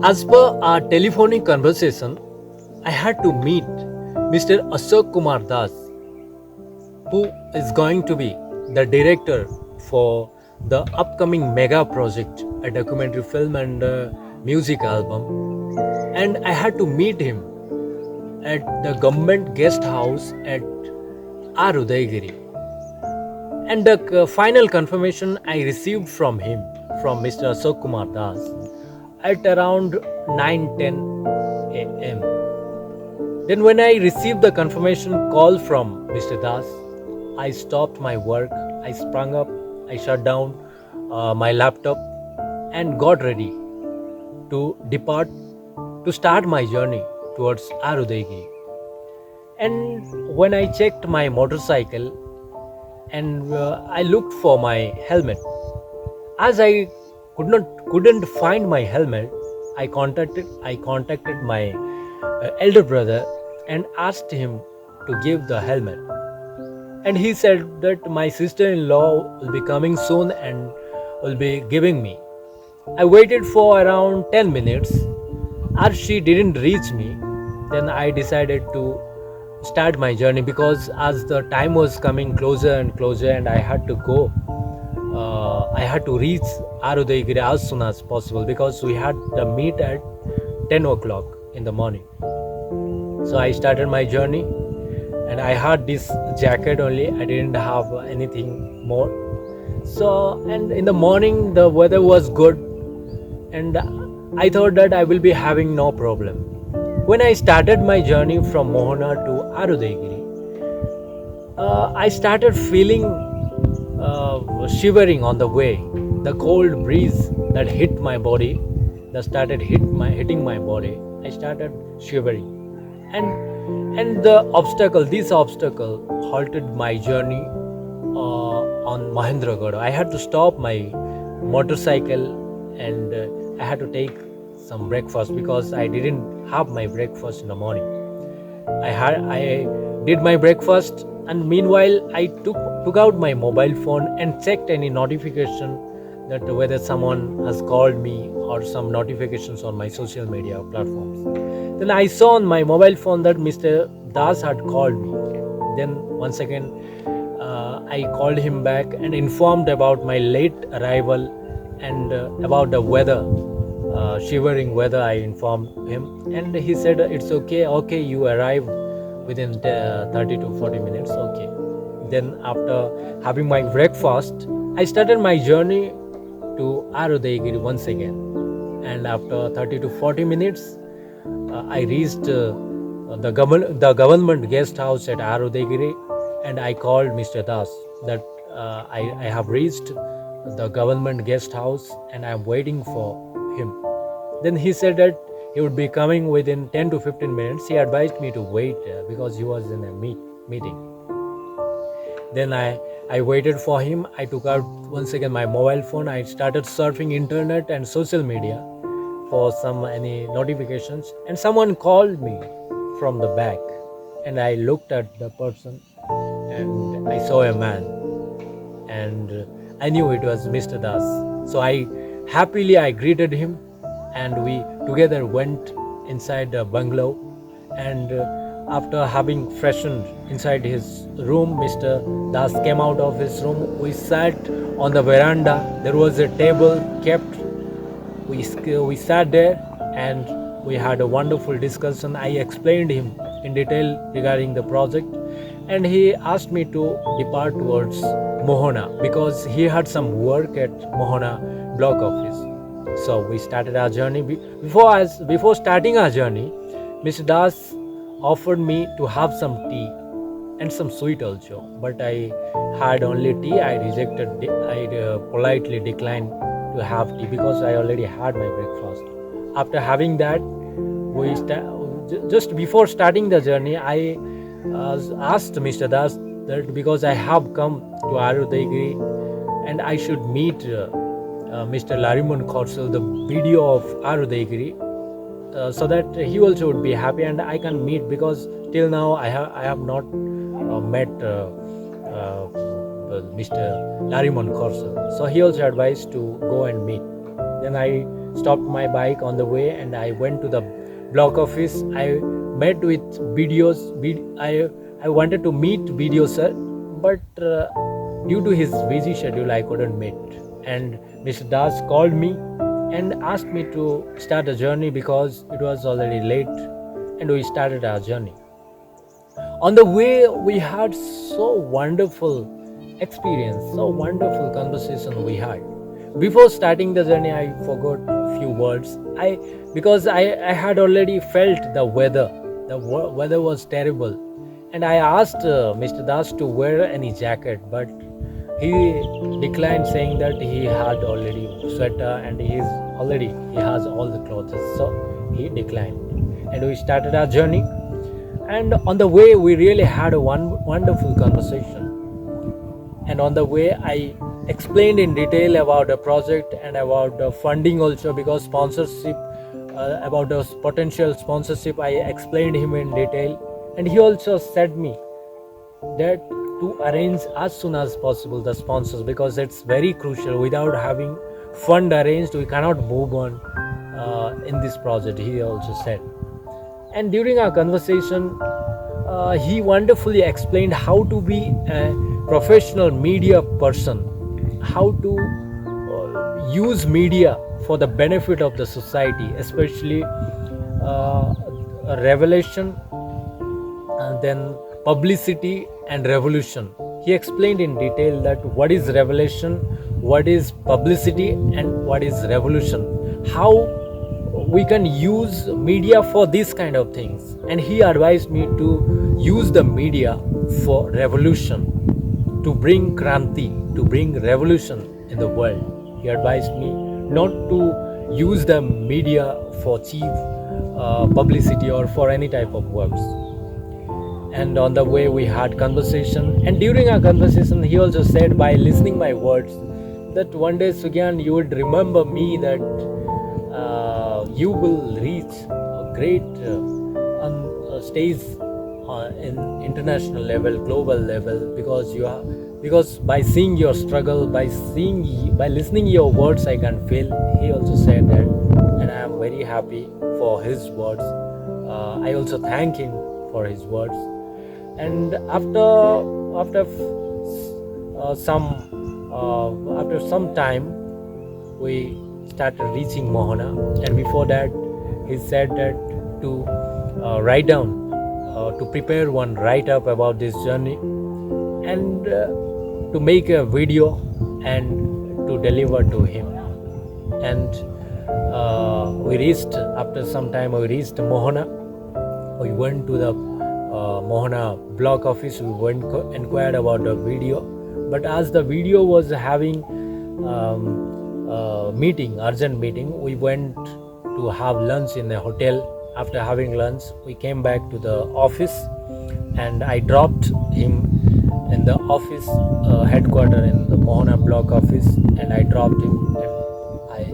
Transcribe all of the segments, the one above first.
As per our telephonic conversation, I had to meet Mr. Ashok Kumar Das, who is going to be the director for the upcoming mega project, a documentary film and a music album. And I had to meet him at the government guest house at Udaigiri. And the final confirmation I received from him, from Mr. Ashok Kumar Das, at around 9:10 a.m. Then, when I received the confirmation call from Mr. Das, I stopped my work, I sprung up, I shut down my laptop, and got ready to depart to start my journey towards Arudegi. And when I checked my motorcycle and I looked for my helmet, as I couldn't find my helmet, I contacted my elder brother and asked him to give the helmet. And he said that my sister-in-law will be coming soon and will be giving me. I waited for around 10 minutes. As she didn't reach me, then I decided to start my journey, because as the time was coming closer and closer and I had to go, I had to reach Arudegiri as soon as possible, because we had the meet at 10 o'clock in the morning. So I started my journey, and I had this jacket only. I didn't have anything more. So, and in the morning the weather was good, and I thought that I will be having no problem. When I started my journey from Mohana to Arudegiri, I started feeling shivering on the way. The cold breeze that hit my body, that started hitting my body. I started shivering, and this obstacle halted my journey on Mahendragarh. I had to stop my motorcycle, and I had to take some breakfast, because I didn't have my breakfast in the morning. I did my breakfast, and meanwhile I took out my mobile phone and checked any notification, that whether someone has called me or some notifications on my social media platforms. Then I saw on my mobile phone that Mr. Das had called me. Then once again I called him back and informed about my late arrival, and about the weather, shivering weather. I informed him, and he said it's okay, you arrived within 30 to 40 minutes. Okay. Then after having my breakfast, I started my journey to Arudegiri once again, and after 30 to 40 minutes I reached the government guest house at Arudegiri, and I called Mr. Das that I have reached the government guest house and I am waiting for him. Then he said that he would be coming within 10 to 15 minutes. He advised me to wait because he was in a meeting. Then I waited for him. I took out once again my mobile phone. I started surfing internet and social media for any notifications, and someone called me from the back, and I looked at the person and I saw a man, and I knew it was Mr. Das. So I greeted him, and we together went inside the bungalow, and after having freshened inside his room, Mr. Das came out of his room. We sat on the veranda. There was a table kept. We sat there and we had a wonderful discussion. I explained him in detail regarding the project, and he asked me to depart towards Mohana, because he had some work at Mohana block office. So we started our journey. Before starting our journey, Mr. Das offered me to have some tea and some sweet also, but I had only tea. I politely declined to have tea, because I already had my breakfast. After having that, just before starting the journey, I asked Mr. Das that because I have come to Arudegiri and I should meet Mr. Larimon Korsel, the video of Arudegiri, so that he also would be happy and I can meet, because till now I have not met Mr. Larimon Korsel. So he also advised to go and meet. Then I stopped my bike on the way and I went to the block office. I met with I wanted to meet BDO sir, but due to his busy schedule, I couldn't meet. And Mr. Das called me and asked me to start a journey because it was already late, and we started our journey. On the way, we had so wonderful experience, so wonderful conversation we had. Before starting the journey, I forgot few words. I had already felt the weather. The weather was terrible, and I asked Mr. Das to wear any jacket, but he declined, saying that he had already sweater and he has all the clothes. So he declined, and we started our journey. And on the way, we really had a wonderful conversation. And on the way, I explained in detail about the project and about the funding also, because sponsorship, about the potential sponsorship, I explained him in detail. And he also said me that to arrange as soon as possible the sponsors, because it's very crucial. Without having fund arranged, we cannot move on in this project, he also said. And during our conversation, he wonderfully explained how to be a professional media person, how to use media for the benefit of the society, especially revelation, and then publicity and revolution. He explained in detail that what is revelation, what is publicity, and what is revolution, how we can use media for these kind of things. And he advised me to use the media for revolution, to bring kranti, to bring revolution in the world. He advised me not to use the media for cheap publicity or for any type of works. And on the way, we had conversation, and during our conversation, he also said, by listening my words, that one day, Sugyan, you would remember me, that you will reach a great stage in international level, global level, because by seeing your struggle, by listening your words, I can feel. He also said that, and I am very happy for his words. I also thank him for his words. And after some time, we started reaching Mohana. And before that, he said that to write down, to prepare one write-up about this journey, and to make a video and to deliver to him. And after some time, we reached Mohana. We went to the Mohana block office. We inquired about the video, but as the video was having urgent meeting, we went to have lunch in a hotel. After having lunch, we came back to the office, and I dropped him in the office headquarters in the Mohana block office, and I dropped him and I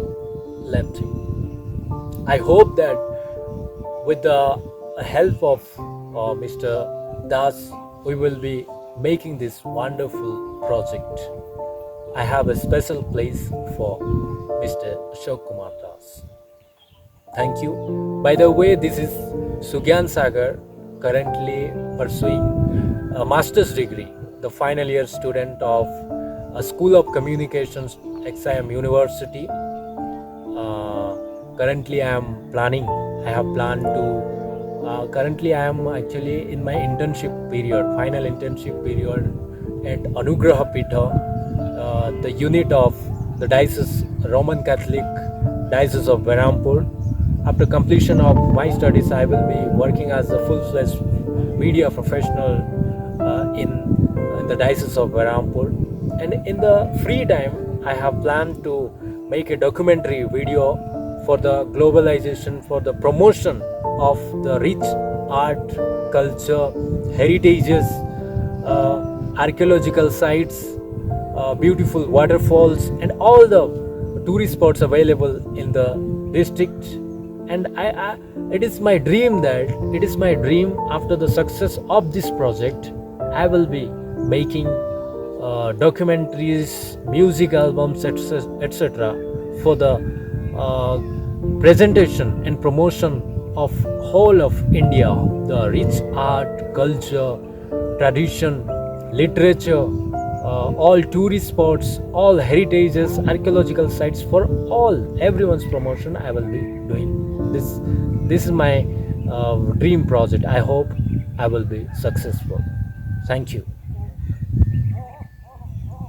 left him. I hope that with the help of Mr. Das, we will be making this wonderful project. I have a special place for Mr. Ashok Kumar Das. Thank you. By the way, this is Sugyan Sagar, currently pursuing a master's degree, the final year student of a School of Communications, XIM University. Currently, I am actually in my internship period, final internship period at Anugraha Pitha, the unit of the Diocese, Roman Catholic Diocese of Berhampur. After completion of my studies, I will be working as a full-fledged media professional in the Diocese of Berhampur. And in the free time, I have planned to make a documentary video for the globalization, for the promotion of the rich art, culture, heritages, archaeological sites, beautiful waterfalls, and all the tourist spots available in the district. And it is my dream after the success of this project, I will be making documentaries, music albums, etc. for the uh, presentation and promotion of whole of India, the rich art, culture, tradition, literature, all tourist spots, all heritages, archaeological sites, for all everyone's promotion I will be doing this. This is my dream project. I hope I will be successful. Thank you.